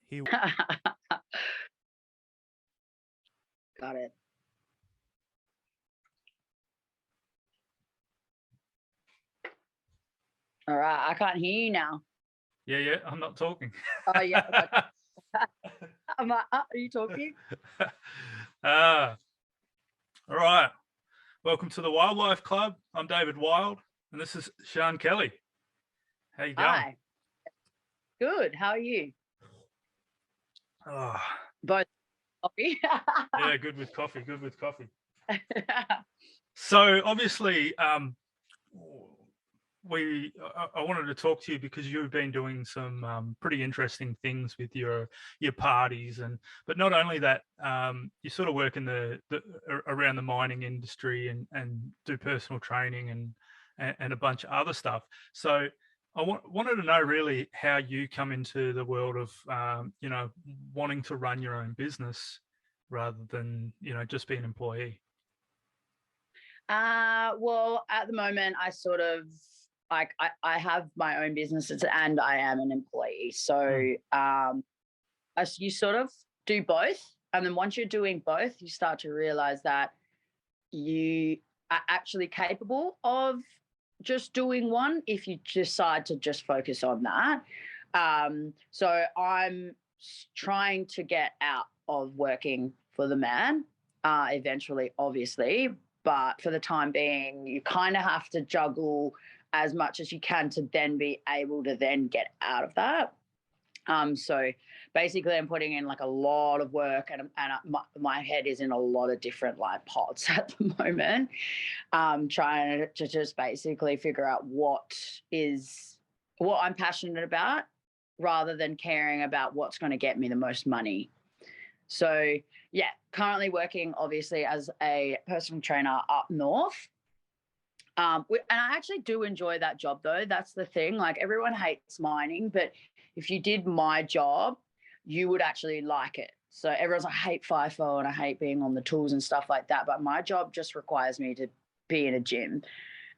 He Got it. All right, I can't hear you now. Yeah, I'm not talking. Oh, yeah. I'm like, are you talking? All right. Welcome to the Wildlife Club. I'm David Wild, and this is Sian Kelly. How you going? Hi. Good. How are you? Oh, Both coffee. yeah, good with coffee. So obviously, I wanted to talk to you because you've been doing some pretty interesting things with your parties, but not only that, you sort of work in the around the mining industry and do personal training and a bunch of other stuff. So I wanted to know really how you come into the world of wanting to run your own business rather than just be an employee. Well, at the moment, I sort of I have my own businesses and I am an employee. So you sort of do both. And then once you're doing both, you start to realize that you are actually capable of just doing one if you decide to just focus on that. So I'm trying to get out of working for the man eventually, obviously. But for the time being, you kind of have to juggle as much as you can to then be able to then get out of that. So basically I'm putting in like a lot of work and my head is in a lot of different like pots at the moment. Trying to just basically figure out what I'm passionate about rather than caring about what's going to get me the most money. So yeah, currently working obviously as a personal trainer up north. And I actually do enjoy that job though. That's the thing. Like everyone hates mining, but if you did my job, you would actually like it. So everyone's like, I hate FIFO and I hate being on the tools and stuff like that. But my job just requires me to be in a gym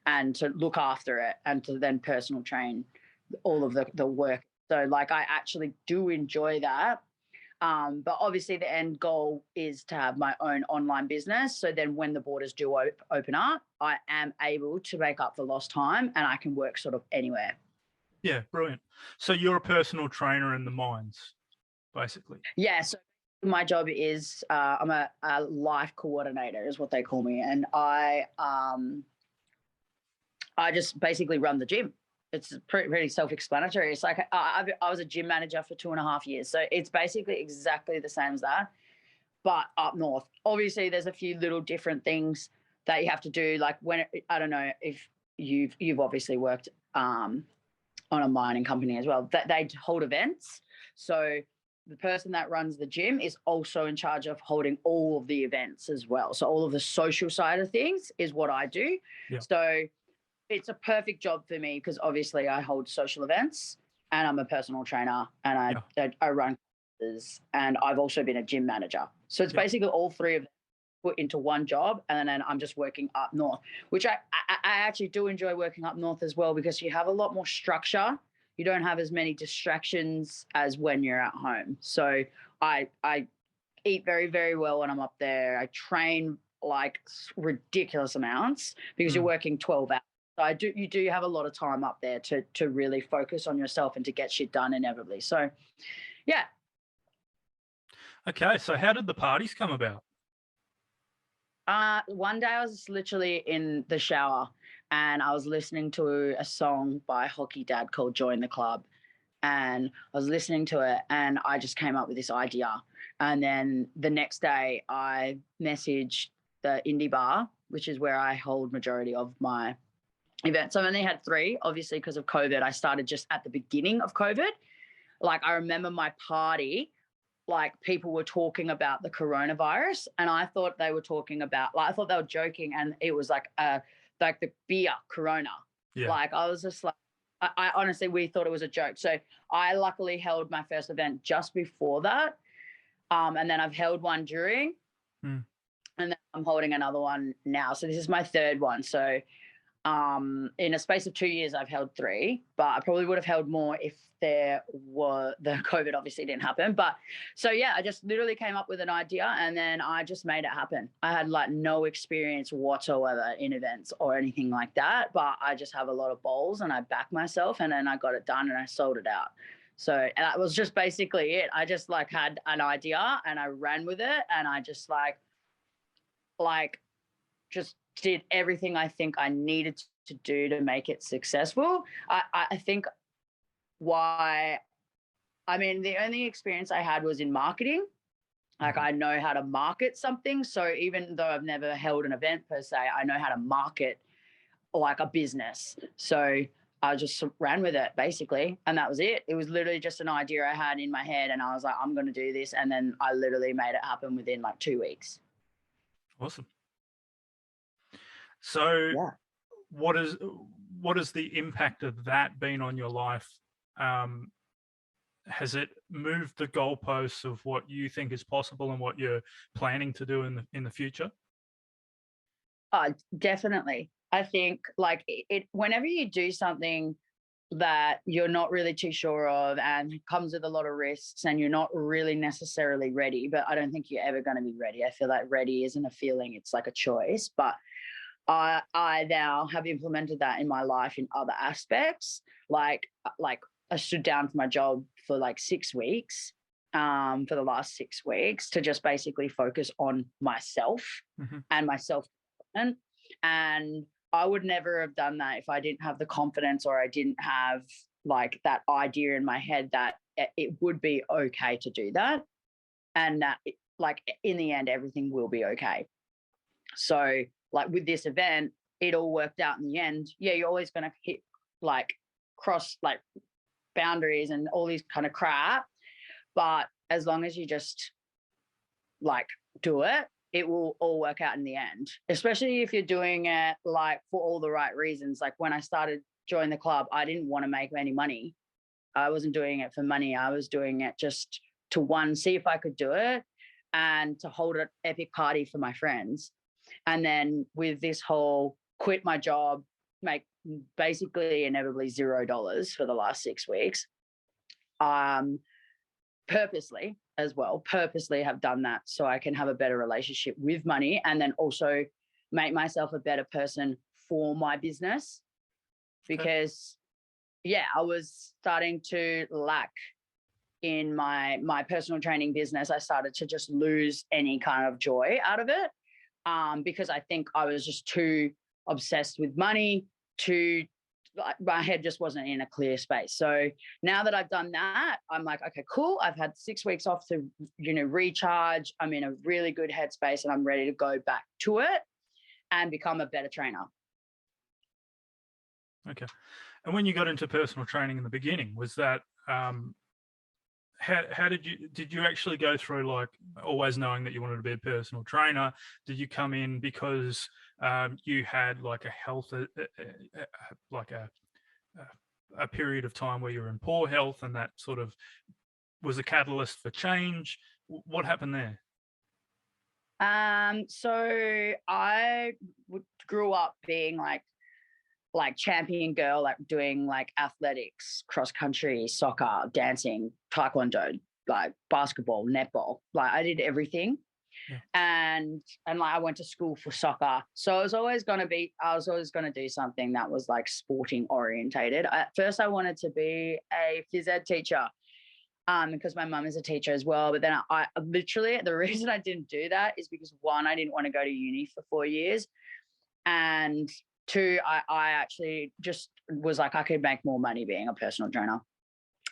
and to look after it and to then personal train all of the work. So like I actually do enjoy that. But obviously the end goal is to have my own online business. So then when the borders do open up, I am able to make up for lost time and I can work sort of anywhere. Yeah, brilliant. So you're a personal trainer in the mines, basically. Yeah, so my job is I'm a life coordinator is what they call me. And I just basically run the gym. It's pretty self-explanatory. It's like I was a gym manager for 2.5 years. So it's basically exactly the same as that, but up north. Obviously, there's a few little different things that you have to do. Like I don't know if you've obviously worked on a mining company as well. That they hold events. So the person that runs the gym is also in charge of holding all of the events as well. So all of the social side of things is what I do. Yeah. So it's a perfect job for me because obviously I hold social events and I'm a personal trainer and I run classes and I've also been a gym manager. So it's basically all three of them put into one job and then I'm just working up north, which I actually do enjoy working up north as well because you have a lot more structure. You don't have as many distractions as when you're at home. So I eat very, very well when I'm up there. I train like ridiculous amounts because you're working 12 hours. So you do have a lot of time up there to really focus on yourself and to get shit done inevitably. So, yeah. Okay, so how did the parties come about? One day I was literally in the shower and I was listening to a song by Hockey Dad called Join the Club. And I was listening to it and I just came up with this idea. And then the next day I messaged the indie bar, which is where I hold majority of my events. I've only had 3, obviously, because of COVID. I started just at the beginning of COVID. Like, I remember my party, like, people were talking about the coronavirus, and I thought they were talking about, like, I thought they were joking, and it was like the beer Corona. Yeah. Like, I was just like, I honestly, we thought it was a joke. So I luckily held my first event just before that, and then I've held one during, and then I'm holding another one now. So this is my 3rd one. So In a space of 2 years, I've held 3, but I probably would have held more if there were the COVID obviously didn't happen. But so yeah, I just literally came up with an idea and then I just made it happen. I had like no experience whatsoever in events or anything like that, but I just have a lot of balls and I back myself, and then I got it done and I sold it out. So that was just basically it. I just like had an idea and I ran with it, and I just like just did everything I think I needed to do to make it successful. I think the only experience I had was in marketing. Like I know how to market something. So even though I've never held an event per se, I know how to market like a business. So I just ran with it basically. And that was it. It was literally just an idea I had in my head and I was like, I'm going to do this. And then I literally made it happen within like 2 weeks. Awesome. So yeah. what is the impact of that been on your life? Has it moved the goalposts of what you think is possible and what you're planning to do in the future? Definitely. I think like it whenever you do something that you're not really too sure of and it comes with a lot of risks and you're not really necessarily ready, but I don't think you're ever going to be ready. I feel like ready isn't a feeling, it's like a choice. But I now have implemented that in my life in other aspects. Like I stood down for my job for like 6 weeks, for the last 6 weeks, to just basically focus on myself and my self-development. And I would never have done that if I didn't have the confidence or I didn't have like that idea in my head that it would be okay to do that. And that like in the end, everything will be okay. So like with this event, it all worked out in the end. Yeah, you're always going to hit like cross like boundaries and all these kind of crap. But as long as you just like do it, it will all work out in the end, especially if you're doing it like for all the right reasons. Like when I started joining the club, I didn't want to make any money. I wasn't doing it for money. I was doing it just to see if I could do it and to hold an epic party for my friends. And then with this whole quit my job, make basically inevitably $0 for the last 6 weeks, purposely have done that so I can have a better relationship with money and then also make myself a better person for my business. Because I was starting to lack in my personal training business. I started to just lose any kind of joy out of it, because I think I was just too obsessed with money, my head just wasn't in a clear space. So now that I've done that, I'm like, okay, cool. I've had 6 weeks off to, recharge. I'm in a really good headspace and I'm ready to go back to it and become a better trainer. Okay. And when you got into personal training in the beginning, was that, how did you actually go through like always knowing that you wanted to be a personal trainer? Did you come in because you had like a health, like a period of time where you were in poor health and that sort of was a catalyst for change? What happened there? So I grew up being like champion girl, like doing like athletics, cross country, soccer, dancing, taekwondo, like basketball, netball. Like I did everything. Yeah. And like I went to school for soccer. So I was always going to do something that was like sporting orientated. At first I wanted to be a phys ed teacher, because my mum is a teacher as well. But then I literally, the reason I didn't do that is because 1, I didn't want to go to uni for 4 years. And 2, I actually just was like, I could make more money being a personal trainer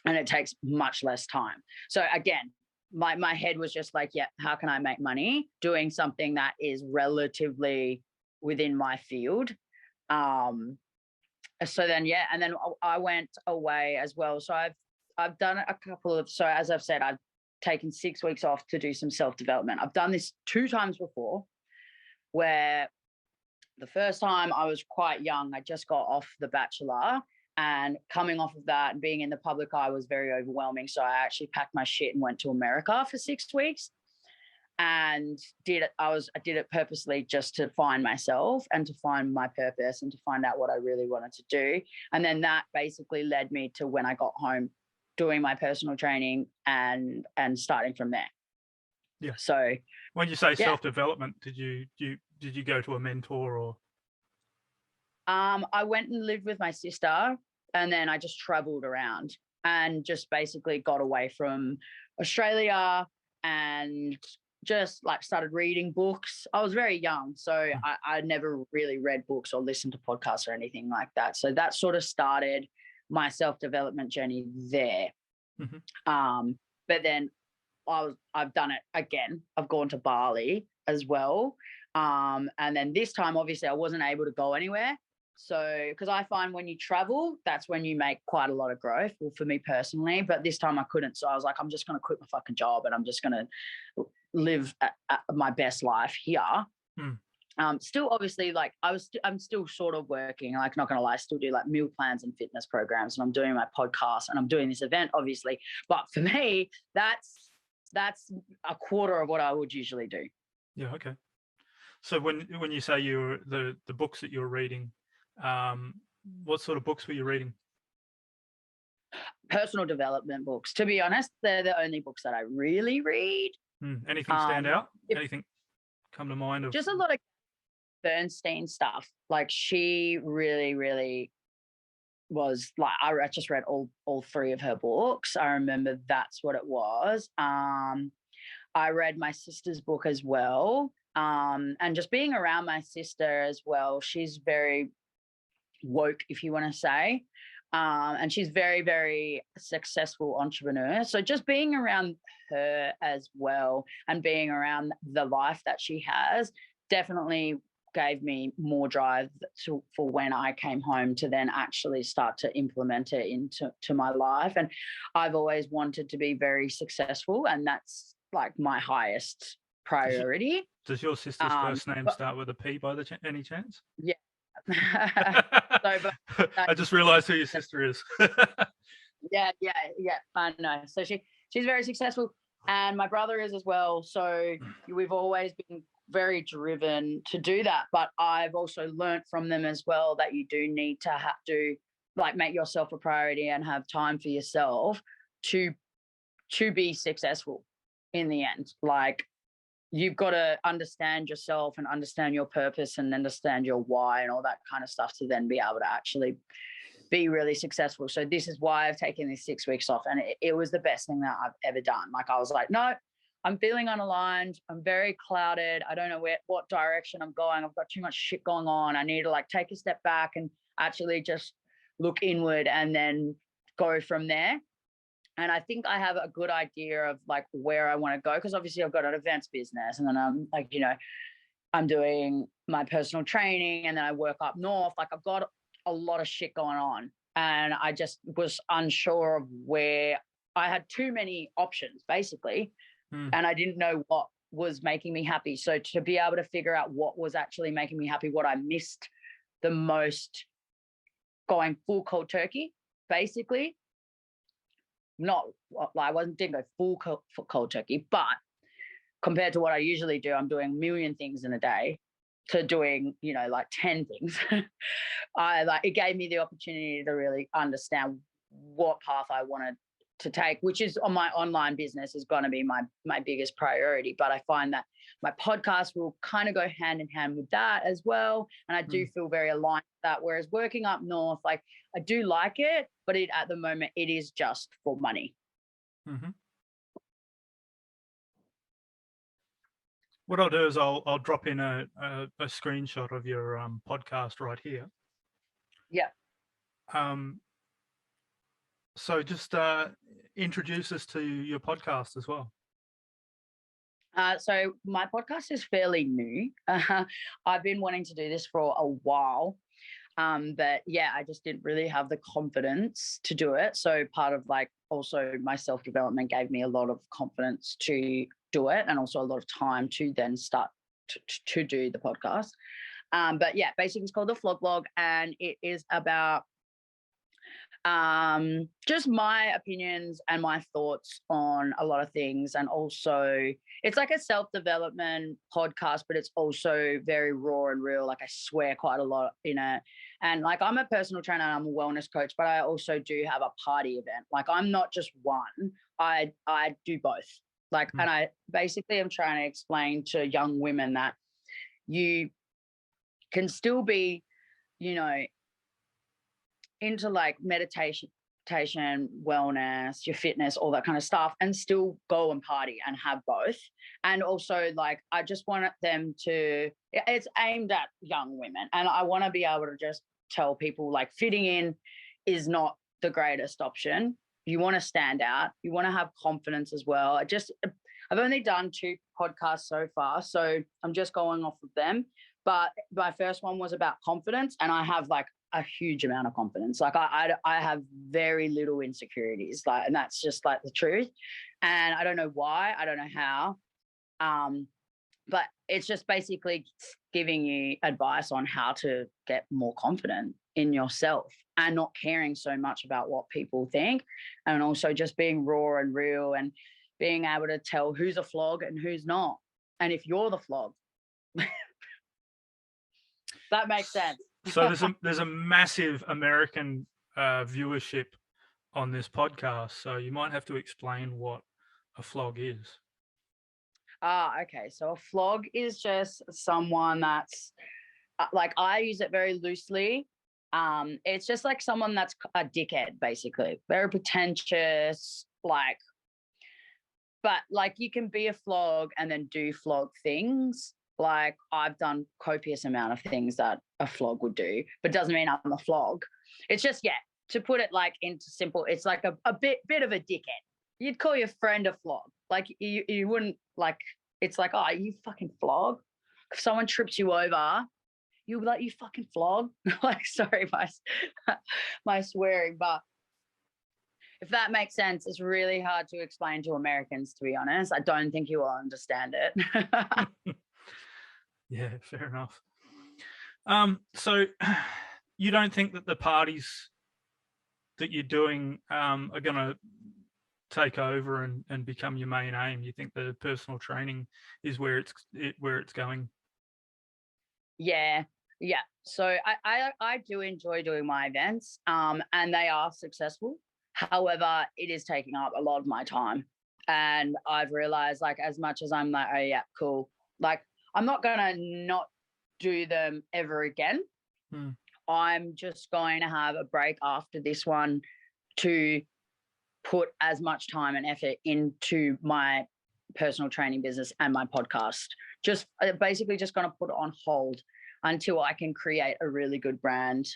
and it takes much less time. So again, my head was just like, yeah, how can I make money doing something that is relatively within my field? So then, and then I went away as well. So I've done a couple of, so as I've said, I've taken 6 weeks off to do some self-development. I've done this 2 times before, where the first time I was quite young. I just got off The Bachelor, and coming off of that and being in the public eye was very overwhelming. So I actually packed my shit and went to America for 6 weeks. and I did it purposely just to find myself and to find my purpose and to find out what I really wanted to do. And then that basically led me to when I got home, doing my personal training and starting from there. Yeah. So when you say self-development, did you go to a mentor or? I went and lived with my sister, and then I just traveled around and just basically got away from Australia and just like started reading books. I was very young, so I never really read books or listened to podcasts or anything like that. So that sort of started my self-development journey there. But then I've done it again. I've gone to Bali as well. And then this time, obviously, I wasn't able to go anywhere. So, because I find when you travel, that's when you make quite a lot of growth. Well, for me personally, but this time I couldn't. So I was like, I'm just going to quit my fucking job and I'm just going to live at my best life here. Still, obviously, like I'm still sort of working. Like, not going to lie, I still do like meal plans and fitness programs, and I'm doing my podcast and I'm doing this event, obviously. But for me, that's a quarter of what I would usually do. Yeah. Okay. So when you say you're the books that you're reading, what sort of books were you reading? Personal development books. To be honest, they're the only books that I really read. Anything stand out? Anything come to mind? Just a lot of Bernstein stuff. Like, she really, really was like, I just read all three of her books. I remember that's what it was. I read my sister's book as well. And just being around my sister as well, she's very woke, if you want to say. And she's very, very successful entrepreneur. So just being around her as well and being around the life that she has definitely gave me more drive for when I came home to then actually start to implement it into my life. And I've always wanted to be very successful, and that's like my highest priority. Does your sister's first name start with a P by any chance? Yeah. I just realized who your sister is. Yeah, I know. So she's very successful, and my brother is as well. So we've always been very driven to do that. But I've also learnt from them as well that you do need to have to like make yourself a priority and have time for yourself to be successful in the end. Like, you've got to understand yourself and understand your purpose and understand your why and all that kind of stuff to then be able to actually be really successful. So this is why I've taken these 6 weeks off, and it was the best thing that I've ever done. Like, I was like, no, I'm feeling unaligned. I'm very clouded. I don't know what direction I'm going. I've got too much shit going on. I need to like take a step back and actually just look inward and then go from there. And I think I have a good idea of like where I want to go, because obviously I've got an events business, and then I'm like, I'm doing my personal training, and then I work up north. Like, I've got a lot of shit going on, and I just was unsure of where. I had too many options basically, and I didn't know what was making me happy. So to be able to figure out what was actually making me happy, what I missed the most, going full cold turkey, basically. Not like didn't go full cold turkey, but compared to what I usually do, I'm doing a million things in a day to doing, like 10 things. It gave me the opportunity to really understand what path I wanted to take, which is on my online business is going to be my biggest priority. But I find that my podcast will kind of go hand in hand with that as well. And I do feel very aligned with that. Whereas working up north, like, I do like it, but at the moment it is just for money. What I'll do is I'll drop in a screenshot of your podcast right here. Yeah. So just introduce us to your podcast as well. So my podcast is fairly new. I've been wanting to do this for a while. But yeah, I just didn't really have the confidence to do it. So part of like also my self-development gave me a lot of confidence to do it, and also a lot of time to then start to do the podcast. But yeah, basically it's called the Vlog Blog, and it is about Just my opinions and my thoughts on a lot of things. And also it's like a self-development podcast, but it's also very raw and real. Like I swear quite a lot in it. And like I'm a personal trainer and I'm a wellness coach, but I also do have a party event. Like I'm not just one. I do both. Like, and I basically am trying to explain to young women that you can still be, you know, into like meditation, wellness, your fitness, all that kind of stuff, and still go and party and have both. And also, like, I just want them to, it's aimed at young women. And I want to be able to just tell people like fitting in is not the greatest option. You want to stand out. You want to have confidence as well. I've only done 2 podcasts so far, so I'm just going off of them. But my first one was about confidence, and I have like a huge amount of confidence. Like I have very little insecurities, like, and that's just like the truth. And I don't know why, I don't know how. But it's just basically giving you advice on how to get more confident in yourself and not caring so much about what people think, and also just being raw and real and being able to tell who's a flog and who's not. And if you're the flog, that makes sense. So there's a massive American viewership on this podcast, so you might have to explain what a flog is. Okay. So a flog is just someone that's like, I use it very loosely. It's just like someone that's a dickhead, basically, very pretentious, like, but like you can be a flog and then do flog things. Like I've done copious amount of things that a flog would do, but doesn't mean I'm a flog. It's just, yeah, to put it like into simple, it's like a bit of a dickhead. You'd call your friend a flog. Like you wouldn't, like, it's like, oh, you fucking flog. If someone trips you over, you'll be like, you fucking flog. Like, sorry, my swearing, but if that makes sense, it's really hard to explain to Americans, to be honest. I don't think you will understand it. Yeah, fair enough. So you don't think that the parties that you're doing are going to take over and become your main aim? You think the personal training is where it's going? Yeah. So I do enjoy doing my events, and they are successful. However, it is taking up a lot of my time. And I've realized, like, as much as I'm like, oh yeah, cool, like I'm not gonna not do them ever again. I'm just going to have a break after this one to put as much time and effort into my personal training business and my podcast. Just basically just going to put it on hold until I can create a really good brand.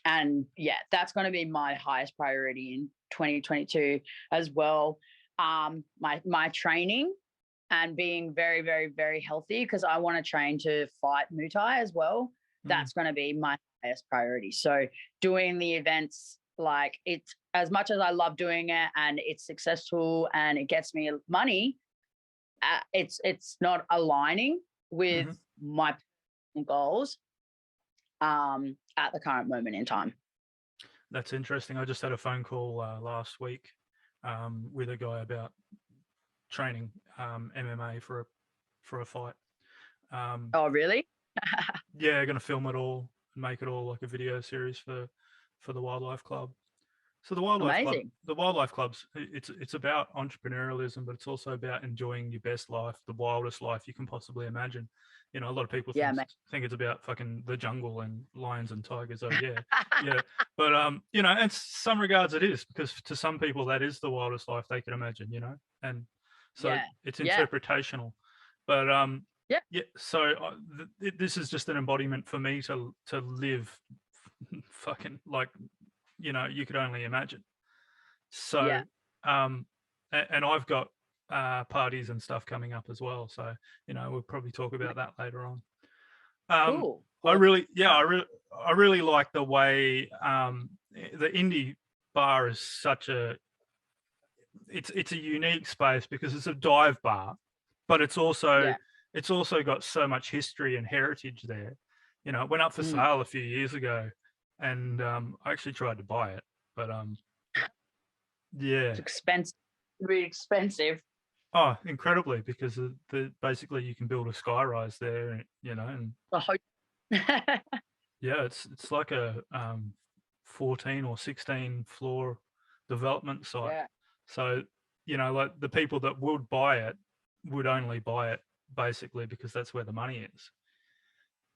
And yeah, that's going to be my highest priority in 2022 as well. My training and being very, very, very healthy, because I want to train to fight Muay Thai as well. That's going to be my highest priority. So doing the events, like, it's, as much as I love doing it and it's successful and it gets me money, it's not aligning with my goals at the current moment in time. That's interesting. I just had a phone call last week with a guy about training MMA for a fight. Oh, really? Yeah, going to film it all and make it all like a video series for the Wildlife Club. So the Wildlife Club's it's about entrepreneurialism, but it's also about enjoying your best life, the wildest life you can possibly imagine. You know, a lot of people think it's about fucking the jungle and lions and tigers. Oh yeah, yeah. But you know, in some regards it is, because to some people that is the wildest life they can imagine. You know, and so it's interpretational. But yeah. So this is just an embodiment for me to live fucking like, you know, you could only imagine. So and I've got parties and stuff coming up as well, so you know, we'll probably talk about that later on. Cool. I really like the way the indie bar is such a it's a unique space, because it's a dive bar, but it's also got so much history and heritage there. You know, it went up for sale a few years ago, and I actually tried to buy it, but yeah. It's expensive. Really expensive. Oh, incredibly, because the basically you can build a sky rise there, and The hotel. yeah, it's like a 14 or 16 floor development site. Yeah. So, like the people that would buy it would only buy it basically because that's where the money is.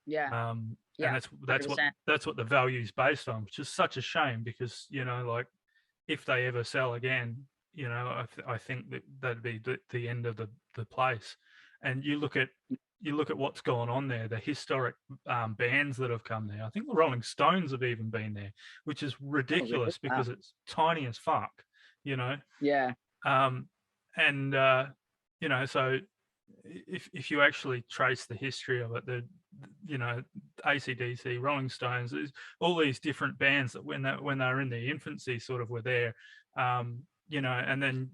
Yeah. And Yeah. that's 100%. that's what the value is based on, which is such a shame because, like if they ever sell again, I think that'd be the end of the place. And you look at what's going on there, the historic bands that have come there. I think the Rolling Stones have even been there, which is Oh, really? ridiculous Wow. because it's tiny as fuck, Yeah. And so if you actually trace the history of it, AC/DC, Rolling Stones, there's all these different bands that when they were in their infancy sort of were there, and then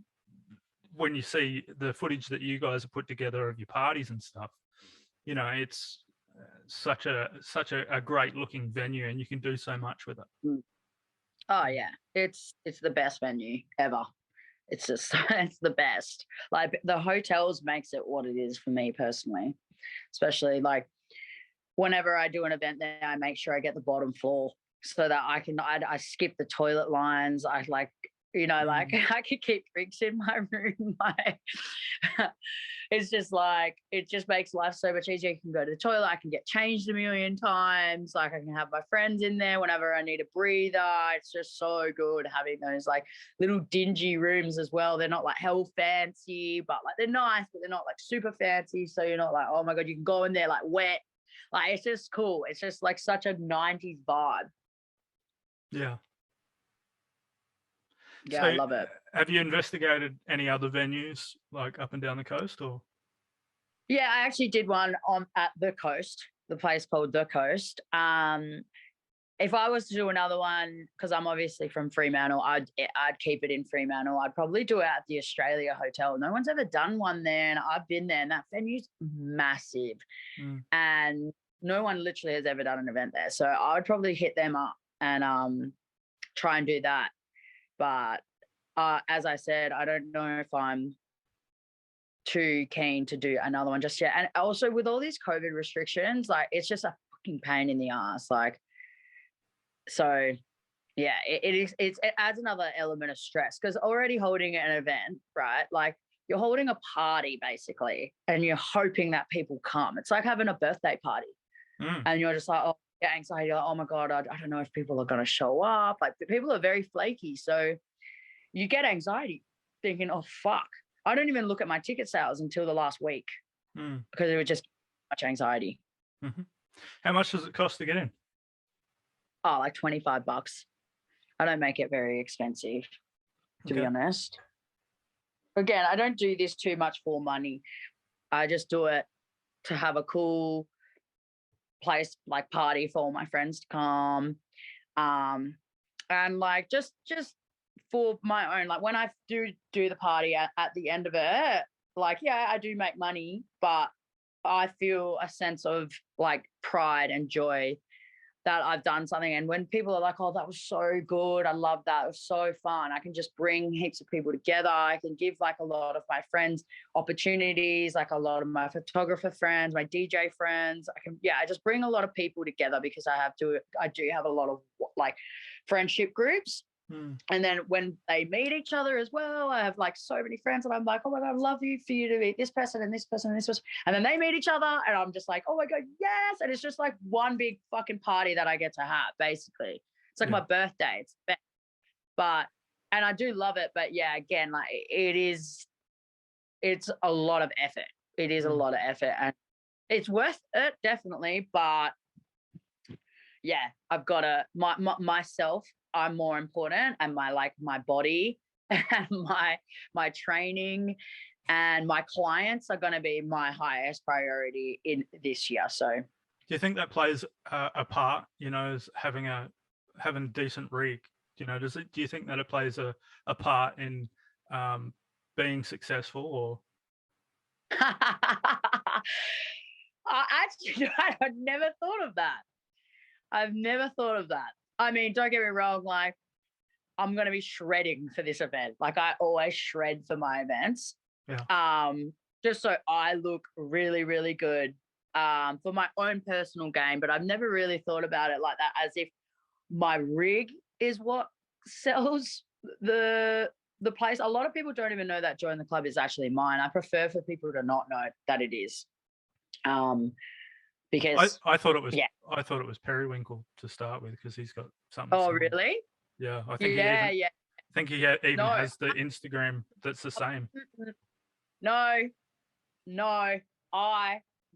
when you see the footage that you guys have put together of your parties and stuff, it's such a great looking venue, and you can do so much with it. Oh yeah, it's the best venue ever. It's just it's the best. Like the hotels makes it what it is for me personally, especially like whenever I do an event there, I make sure I get the bottom floor so that I skip the toilet lines. I like, like I could keep drinks in my room. Like it's just like, it just makes life so much easier. You can go to the toilet. I can get changed a million times. Like I can have my friends in there whenever I need a breather. It's just so good having those like little dingy rooms as well. They're not like hell fancy, but like they're nice, but they're not like super fancy. So you're not like, oh my God, you can go in there like wet. Like it's just cool. It's just like such a 90s vibe. Yeah. Yeah, So, I love it. have you investigated any other venues like up and down the coast, or? Yeah, I actually did one at the coast, the place called The Coast. If I was to do another one, because I'm obviously from Fremantle, I'd keep it in Fremantle. I'd probably do it at the Australia Hotel. No one's ever done one there, and I've been there, and that venue's massive, and no one literally has ever done an event there. So I would probably hit them up and try and do that. But as I said, I don't know if I'm too keen to do another one just yet. And also with all these COVID restrictions, like it's just a fucking pain in the ass. Like, so yeah, it adds another element of stress because already holding an event, right? Like you're holding a party basically, and you're hoping that people come. It's like having a birthday party, and you're just like, oh, yeah, anxiety. Like, oh my God, I don't know if people are going to show up. Like people are very flaky, so you get anxiety thinking, oh fuck, I don't even look at my ticket sales until the last week because it was just much anxiety. How much does it cost to get in? Oh, like $25. I don't make it very expensive, to be honest. Again, I don't do this too much for money. I just do it to have a cool place, like party for all my friends to come. And like just for my own, like when I do the party at the end of it, like, yeah, I do make money, but I feel a sense of like pride and joy that I've done something. And when people are like, oh, that was so good, I love that, it was so fun, I can just bring heaps of people together. I can give like a lot of my friends opportunities, like a lot of my photographer friends, my DJ friends. I just bring a lot of people together because I do have a lot of like friendship groups. And then when they meet each other as well, I have like so many friends and I'm like, oh my God, I'd love for you to meet this person and this person and this person. And then they meet each other and I'm just like, oh my God, yes. And it's just like one big fucking party that I get to have, basically. It's like my birthday. And I do love it. But yeah, again, like it's a lot of effort. It is a lot of effort and it's worth it, definitely. But yeah, I've got to, myself, I'm more important, and my body and my training and my clients are going to be my highest priority in this year. So do you think that plays a part, as having a decent rig, do you think that it plays a part in being successful, or? Actually, I've never thought of that. I've never thought of that. I mean, don't get me wrong, like I'm gonna be shredding for this event. Like I always shred for my events. Yeah. Just so I look really, really good. For my own personal gain, but I've never really thought about it like that, as if my rig is what sells the place. A lot of people don't even know that Join the Club is actually mine. I prefer for people to not know that it is. Because I thought it was yeah. I thought it was Periwinkle to start with, because he's got something Oh, similar. really? Yeah, I think Yeah. I think he even No, has the Instagram that's the same. no, no.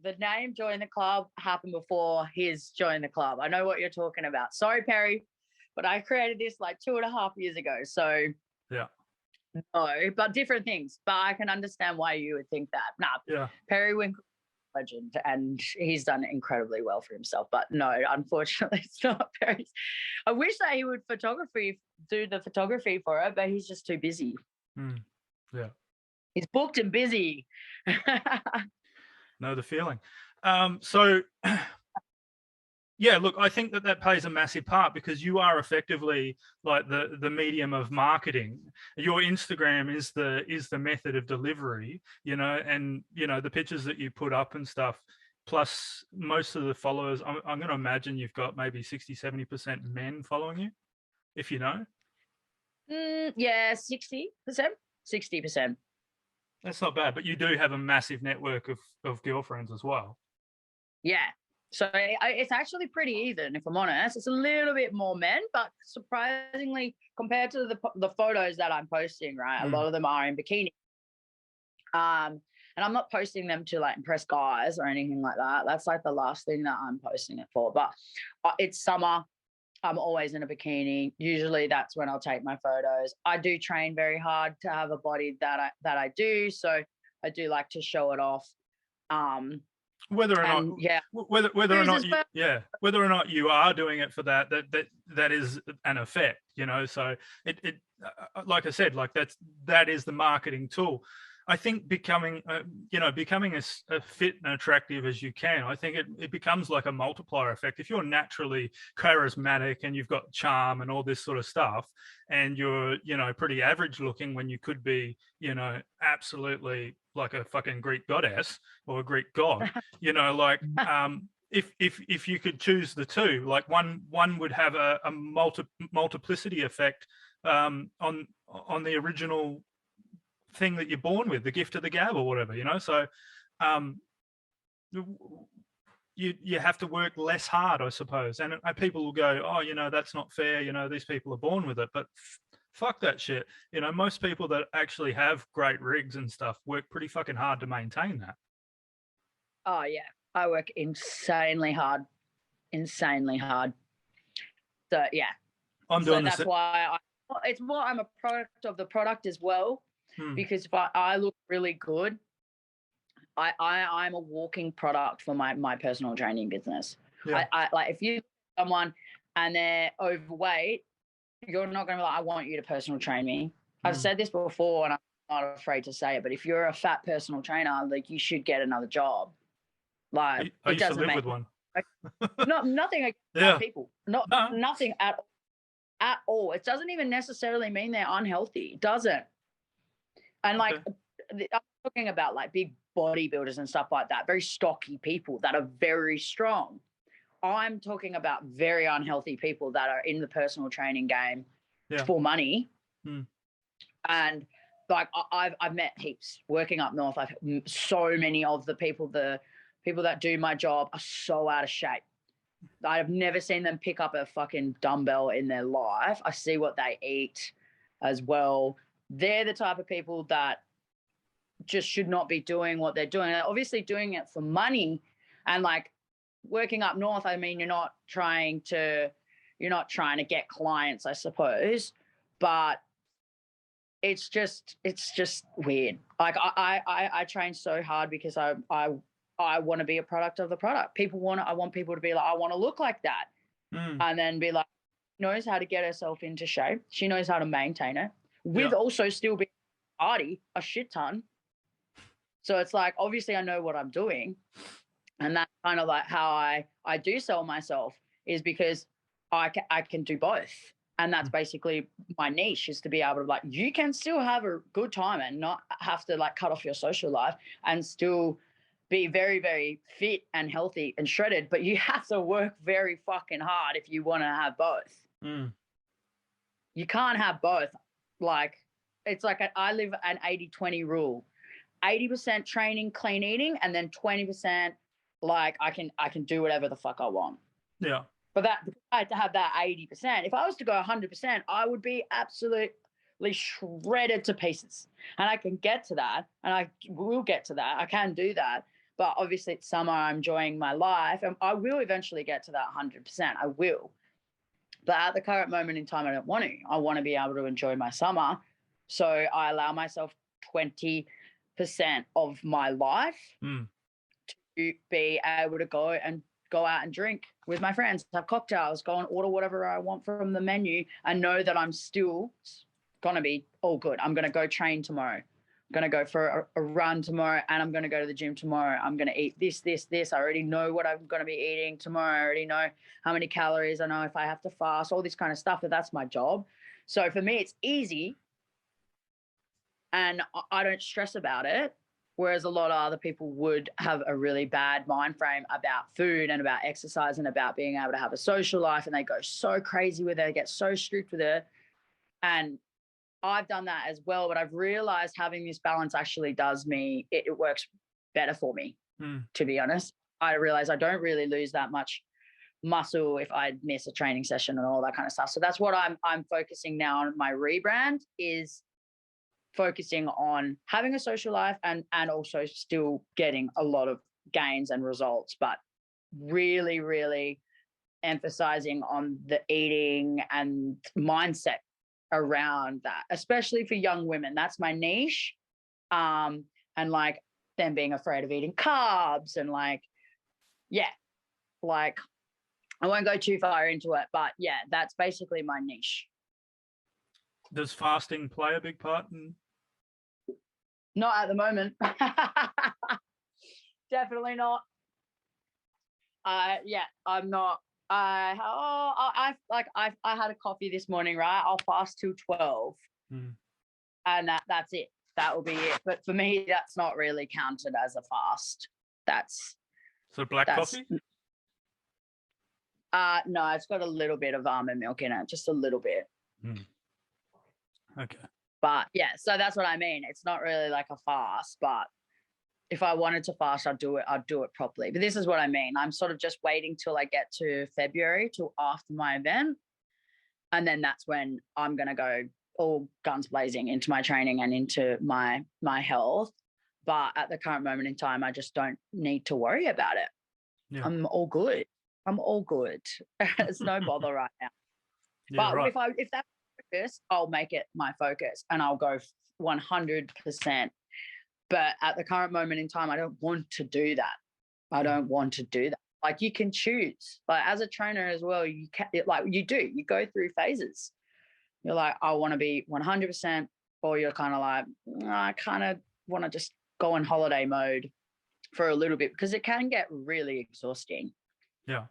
The name Join the Club happened before his Join the Club. I know what you're talking about. Sorry, Perry, but I created this like 2.5 years ago. So Yeah. no, but different things. But I can understand why you would think that. Nah, Yeah. Periwinkle legend, and he's done incredibly well for himself. But no, unfortunately, it's not Perry's. I wish that he would do the photography for it, but he's just too busy. Yeah. He's booked and busy. Know the feeling. So yeah, look, I think that plays a massive part, because you are effectively like the medium of marketing. Your Instagram is the method of delivery, and the pictures that you put up and stuff, plus most of the followers. I'm going to imagine you've got maybe 60-70% men following you, if you know. Yeah, 60%. 60%. That's not bad, but you do have a massive network of girlfriends as well. Yeah. So it's actually pretty even, if I'm honest. It's a little bit more men, but surprisingly, compared to the photos that I'm posting, right, a lot of them are in bikini. And I'm not posting them to like impress guys or anything like that. That's like the last thing that I'm posting it for. But it's summer. I'm always in a bikini. Usually that's when I'll take my photos. I do train very hard to have a body that I do. So I do like to show it off. Whether or not, yeah, whether or not whether or not you are doing it for that is an effect, So it like I said, like that is the marketing tool. I think becoming as fit and attractive as you can, I think it becomes like a multiplier effect. If you're naturally charismatic and you've got charm and all this sort of stuff, and you're, pretty average looking when you could be, absolutely like a fucking Greek goddess or a Greek god, if you could choose the two, like one would have a multiplicity effect on the original thing that you're born with, the gift of the gab or whatever, So you have to work less hard, I suppose. And people will go, oh, that's not fair. These people are born with it. But fuck that shit. Most people that actually have great rigs and stuff work pretty fucking hard to maintain that. Oh, yeah. I work insanely hard. So, yeah. That's why it's more, I'm a product of the product as well. Because if I look really good, I'm a walking product for my personal training business. Yeah. I like, if you someone and they're overweight, you're not going to be like, I want you to personal train me. I've said this before and I'm not afraid to say it, but if you're a fat personal trainer, like you should get another job. Like I used to live with one. Nothing against fat people. Nothing at all. It doesn't even necessarily mean they're unhealthy. It doesn't. And like, I'm talking about like big bodybuilders and stuff like that, very stocky people that are very strong. I'm talking about very unhealthy people that are in the personal training game for money. And like, I've met heaps working up north. So many of the people that do my job are so out of shape. I've never seen them pick up a fucking dumbbell in their life. I see what they eat as well. They're the type of people that just should not be doing what they're doing. They're obviously doing it for money, and like working up north, I mean, you're not trying to get clients, I suppose, but it's just weird. Like I train so hard because I want to be a product of the product. I want people to be like, I want to look like that. And then be like, knows how to get herself into shape. She knows how to maintain it with also still being party a shit ton. So it's like, obviously I know what I'm doing. And that's kind of like how I do sell myself, is because I can do both. And that's basically my niche, is to be able to, like, you can still have a good time and not have to like cut off your social life and still be very, very fit and healthy and shredded, but you have to work very fucking hard if you want to have both. You can't have both. Like, it's like I live an 80-20 rule. 80% training, clean eating, and then 20% like I can do whatever the fuck I want. Yeah. But that I had to have that 80%. If I was to go 100%, I would be absolutely shredded to pieces. And I can get to that, and I will get to that. I can do that. But obviously it's summer, I'm enjoying my life, and I will eventually get to that 100%. I will. But at the current moment in time, I don't want to. I want to be able to enjoy my summer. So I allow myself 20% of my life to be able to go out and drink with my friends, have cocktails, go and order whatever I want from the menu, and know that I'm still going to be all good. I'm going to go train tomorrow. I'm going to go for a run tomorrow, and I'm going to go to the gym tomorrow. I'm going to eat this. I already know what I'm going to be eating tomorrow. I already know how many calories. I know if I have to fast, all this kind of stuff, but that's my job. So for me, it's easy, and I don't stress about it. Whereas a lot of other people would have a really bad mind frame about food and about exercise and about being able to have a social life, and they go so crazy with it, they get so strict with it. And I've done that as well, but I've realized having this balance actually does me, it works better for me, to be honest. I realize I don't really lose that much muscle if I miss a training session and all that kind of stuff. So that's what I'm focusing now on. My rebrand is focusing on having a social life and also still getting a lot of gains and results, but really, really emphasizing on the eating and mindset around that, especially for young women. That's my niche. And like them being afraid of eating carbs and like I won't go too far into it, but yeah, that's basically my niche. Does fasting play a big part in? Not at the moment. Definitely not. I'm not. I had a coffee this morning, right? I'll fast till 12, and that's it. That will be it. But for me, that's not really counted as a fast. So black coffee? No, it's got a little bit of almond milk in it, just a little bit. Okay. But yeah, so that's what I mean. It's not really like a fast, but if I wanted to fast, I'd do it properly. But this is what I mean. I'm sort of just waiting till I get to February, till after my event. And then that's when I'm going to go all guns blazing into my training and into my health. But at the current moment in time, I just don't need to worry about it. Yeah. I'm all good. It's no bother right now. Yeah, but right. If that's focus, I'll make it my focus and I'll go 100%. But at the current moment in time, I don't want to do that. Like, you can choose. Like, as a trainer as well, you go through phases. You're like, I want to be 100%, or you're kind of like, I kind of want to just go in holiday mode for a little bit, because it can get really exhausting. Yeah.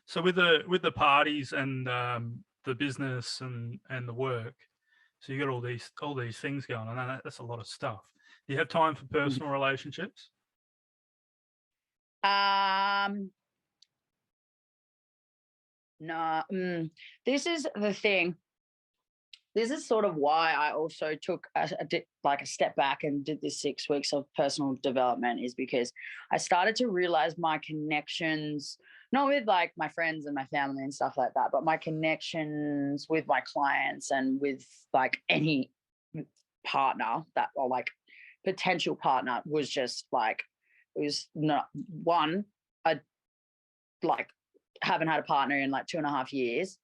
So with the parties and the business and the work, so you got all these things going on, and that's a lot of stuff. Do you have time for personal relationships? No. This is the thing. This is sort of why I also took a step back and did this 6 weeks of personal development, is because I started to realize my connections, not with like my friends and my family and stuff like that, but my connections with my clients and with like any partner that, or like potential partner, was just like, it was not one. I like haven't had a partner in like 2.5 years.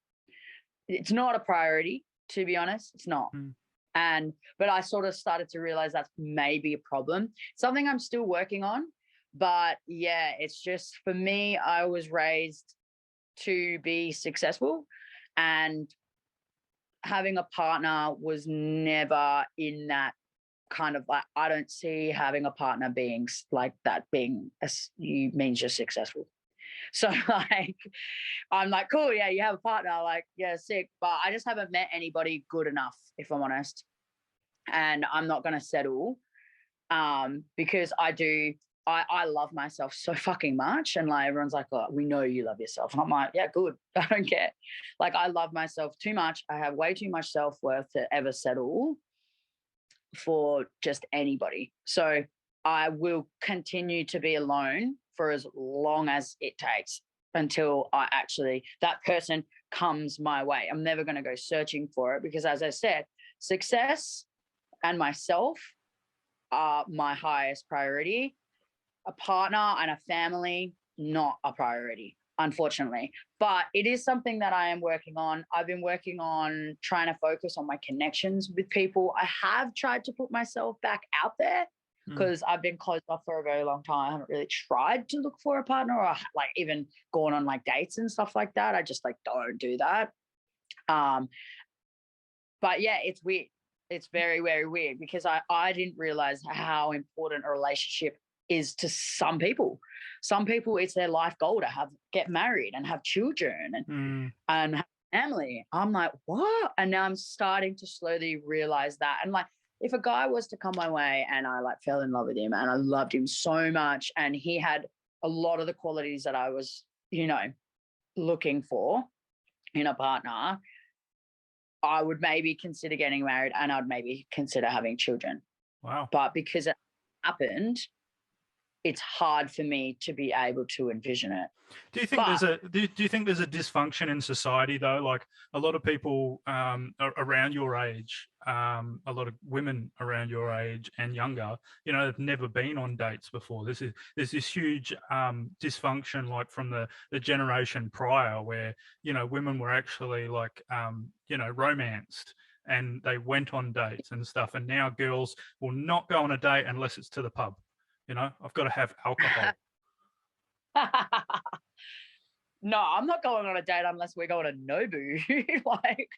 It's not a priority, to be honest. It's not. But I sort of started to realize that's maybe a problem. Something I'm still working on. But yeah, it's just, for me, I was raised to be successful, and having a partner was never in that kind of like, I don't see having a partner being like that, means you're successful. So like, I'm like, cool, yeah, you have a partner, like, yeah, sick. But I just haven't met anybody good enough, if I'm honest. And I'm not going to settle because I love myself so fucking much. And like, everyone's like, oh, we know you love yourself. And I'm like, yeah, good. I don't care. Like, I love myself too much. I have way too much self-worth to ever settle for just anybody. So I will continue to be alone for as long as it takes until that person comes my way. I'm never going to go searching for it because, as I said, success and myself are my highest priority. A partner and a family, not a priority, unfortunately. But it is something that I am working on. I've been working on trying to focus on my connections with people. I have tried to put myself back out there because I've been closed off for a very long time. I haven't really tried to look for a partner or like even gone on like dates and stuff like that. I just like don't do that. But yeah, it's weird. It's very, very weird because I didn't realize how important a relationship is to some people. Some people, it's their life goal to get married and have children and have family. I'm like, what? And now I'm starting to slowly realize that. And like, if a guy was to come my way and I like fell in love with him and I loved him so much and he had a lot of the qualities that I was, looking for in a partner, I would maybe consider getting married and I'd maybe consider having children. Wow. But because it happened, it's hard for me to be able to envision it. Do you think do you think there's a dysfunction in society though? Like a lot of people around your age, a lot of women around your age and younger, have never been on dates before. There's this huge dysfunction, like from the generation prior, where women were actually like romanced and they went on dates and stuff. And now girls will not go on a date unless it's to the pub. I've got to have alcohol. No, I'm not going on a date unless we're going to Nobu. Like,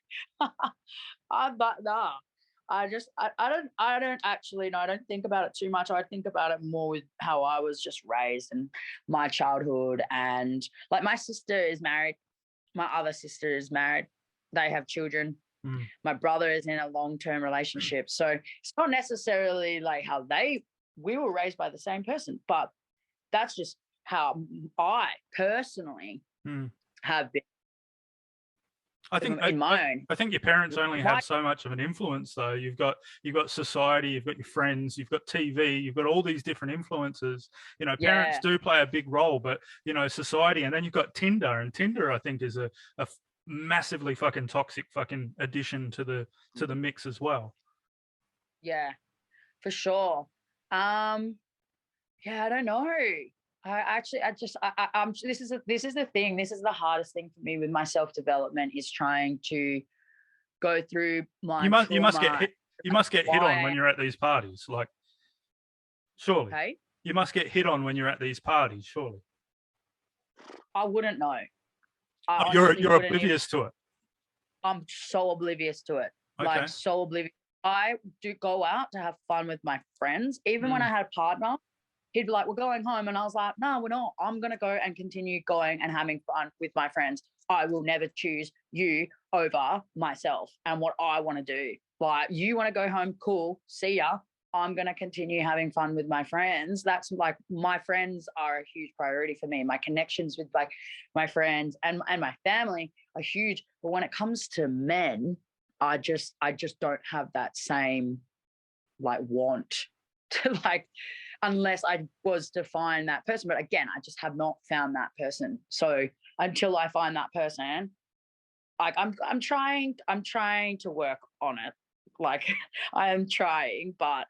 I'm not. Nah. I don't actually. No, I don't think about it too much. I think about it more with how I was just raised and my childhood. And like, my sister is married. My other sister is married. They have children. My brother is in a long-term relationship. So it's not necessarily like how we were raised by the same person, but that's just how I personally have been. I think your parents only have so much of an influence, though. You've got society, you've got your friends, you've got TV, you've got all these different influences. Parents do play a big role, but society, and then you've got Tinder, and Tinder, I think, is a massively fucking toxic fucking addition to the mix as well. Yeah, for sure. Yeah, I don't know. This is the thing. This is the hardest thing for me with my self-development, is trying to go through my you must get hit on when you're at these parties, like, surely. Okay. You must get hit on when you're at these parties, surely. I wouldn't know. You're oblivious to it. I'm so oblivious to it. Okay. Like, so oblivious. I do go out to have fun with my friends. Even when I had a partner, he'd be like, we're going home. And I was like, no, we're not. I'm going to go and continue going and having fun with my friends. I will never choose you over myself and what I want to do. Like, you want to go home, cool, see ya. I'm going to continue having fun with my friends. That's like, my friends are a huge priority for me. My connections with like my friends and my family are huge. But when it comes to men, I just don't have that same like want to like, unless I was to find that person. But again, I just have not found that person. So until I find that person, like, I'm trying to work on it. Like, I am trying, but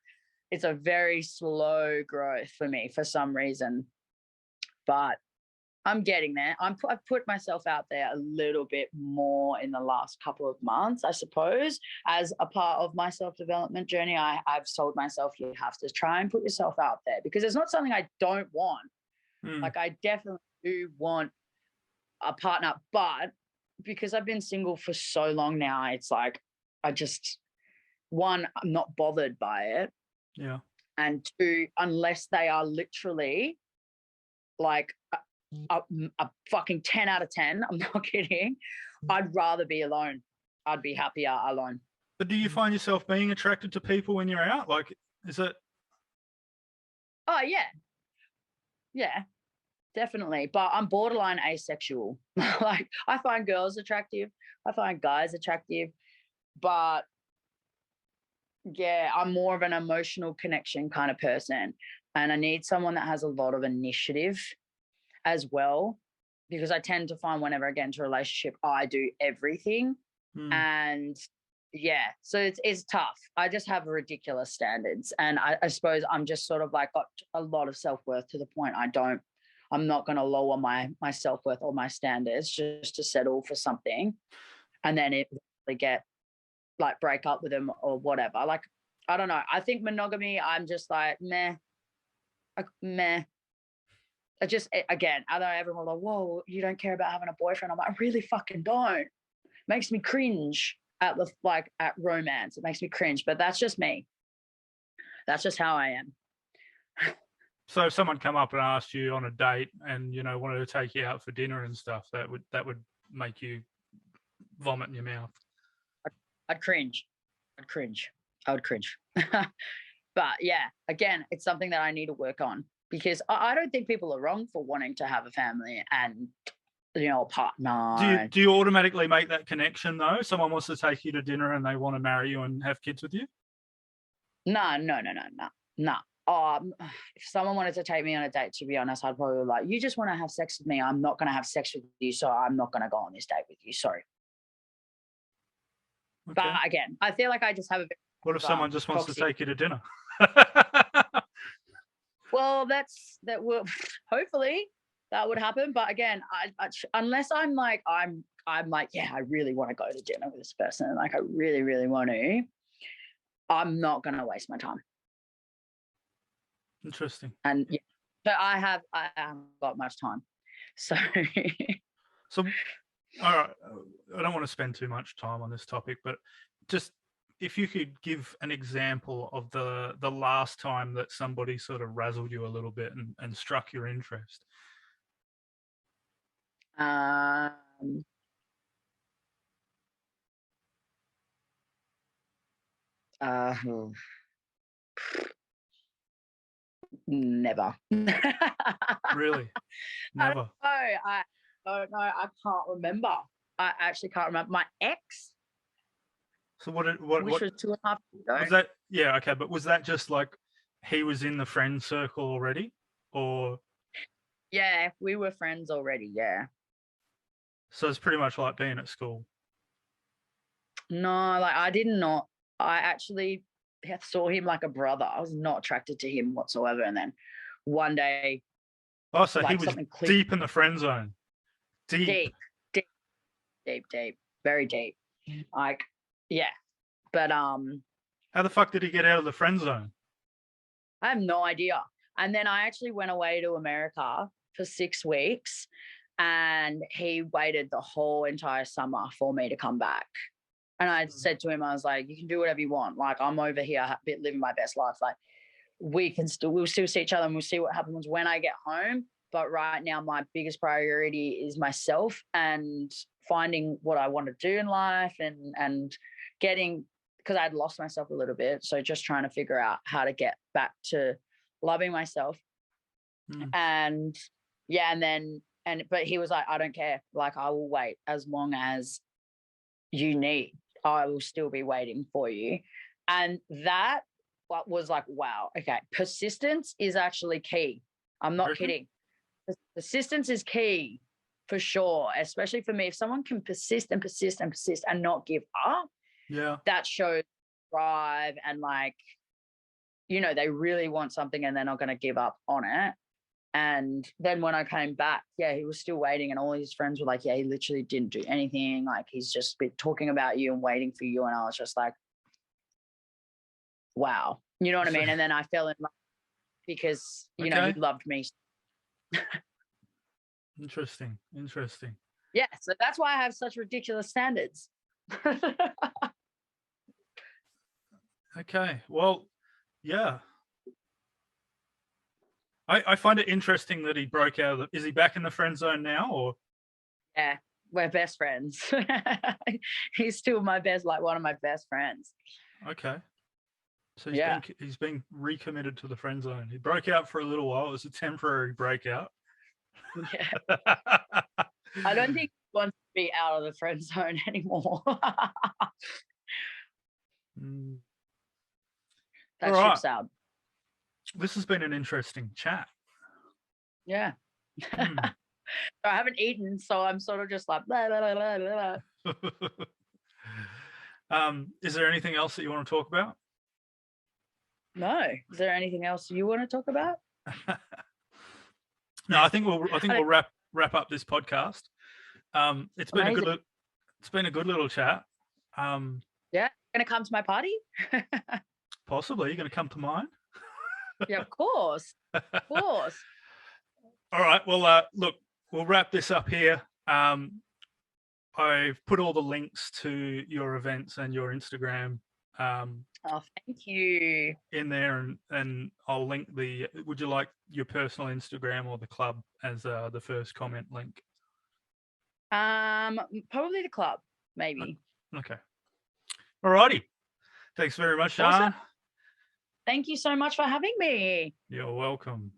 it's a very slow growth for me for some reason. But I'm getting there. I've put myself out there a little bit more in the last couple of months, I suppose, as a part of my self-development journey. I've told myself, you have to try and put yourself out there, because it's not something I don't want. Like, I definitely do want a partner, but because I've been single for so long now, it's like, I'm not bothered by it. Yeah. And two, unless they are literally like a fucking 10 out of 10. I'm not kidding. I'd rather be alone. I'd be happier alone. But do you find yourself being attracted to people when you're out? Like, is it? Oh, yeah. Yeah, definitely. But I'm borderline asexual. Like, I find girls attractive. I find guys attractive. But yeah, I'm more of an emotional connection kind of person. And I need someone that has a lot of initiative as well, because I tend to find whenever I get into a relationship, I do everything. And yeah, so it's tough. I just have ridiculous standards. And I suppose I'm just sort of like got a lot of self-worth to the point I'm not going to lower my self-worth or my standards just to settle for something. And then it really get like break up with them or whatever. Like, I don't know. I think monogamy, I'm just like, meh. Meh. Again, I know everyone like, whoa, you don't care about having a boyfriend. I'm like, I really fucking don't. It makes me cringe at romance. It makes me cringe, but that's just me. That's just how I am. So if someone come up and asked you on a date and, you know, wanted to take you out for dinner and stuff, that would make you vomit in your mouth. I'd cringe. I would cringe. But yeah, again, it's something that I need to work on, because I don't think people are wrong for wanting to have a family and, you know, a partner. Do you automatically make that connection though? Someone wants to take you to dinner and they want to marry you and have kids with you? No. If someone wanted to take me on a date, to be honest, I'd probably be like, you just want to have sex with me. I'm not going to have sex with you, so I'm not going to go on this date with you. Sorry. Okay. But again, I feel like I just have a bit. What if someone just wants to take you to dinner? Well, that will hopefully that would happen. But again, I unless I'm like, yeah, I really want to go to dinner with this person. Like, I really, really want to. I'm not going to waste my time. Interesting. And yeah, but I haven't got much time. So, all right, I don't want to spend too much time on this topic, but just if you could give an example of the last time that somebody sort of razzled you a little bit and struck your interest. Never. Really? Never. I don't know. I can't remember. I actually can't remember. My ex. So what which was 2.5 years ago. Was that? Yeah, okay, but was that just like he was in the friend circle already, or? Yeah, we were friends already. Yeah. So it's pretty much like being at school. No, like I actually saw him like a brother. I was not attracted to him whatsoever. And then one day. Oh, so like he was deep in the friend zone. Deep. Very deep. Like, yeah. But how the fuck did he get out of the friend zone? I have no idea. And then I actually went away to America for 6 weeks, and he waited the whole entire summer for me to come back. And I said to him, I was like, you can do whatever you want. Like, I'm over here living my best life. Like, we'll still see each other and we'll see what happens when I get home. But right now, my biggest priority is myself and finding what I want to do in life and getting, because I'd lost myself a little bit. So just trying to figure out how to get back to loving myself. And yeah, but he was like, I don't care. Like, I will wait as long as you need. I will still be waiting for you. And that was like, wow, okay. Persistence is actually key. I'm not kidding. Persistence is key for sure, especially for me. If someone can persist and persist and persist and not give up, yeah, that shows drive and, like, you know, they really want something and they're not going to give up on it. And then when I came back, yeah, he was still waiting, and all his friends were like, yeah, he literally didn't do anything. Like, he's just been talking about you and waiting for you. And I was just like, wow, you know what I mean? And then I fell in love because, you know, he loved me. Interesting. Yeah, so that's why I have such ridiculous standards. Okay, well, yeah. I find it interesting that he broke out of is he back in the friend zone now, or? Yeah, we're best friends. He's still my best, like one of my best friends. Okay. So Yeah. he's been recommitted to the friend zone. He broke out for a little while. It was a temporary breakout. Yeah. I don't think he wants to be out of the friend zone anymore. Mm. That All right. ship's out. This has been an interesting chat. Yeah. Mm. I haven't eaten, so I'm sort of just like blah, blah, blah, blah, blah. Is there anything else that you want to talk about? No. Is there anything else you want to talk about? No, I think we'll wrap up this podcast. It's been a good little chat. Yeah, gonna come to my party? Possibly. You're going to come to mine? Yeah, of course. Of course. All right. Well, look, we'll wrap this up here. I've put all the links to your events and your Instagram Oh, thank you. in there, and I'll link would you like your personal Instagram or the club as the first comment link? Probably the club, maybe. Okay. All righty. Thanks very much, Sian. Awesome. Thank you so much for having me. You're welcome.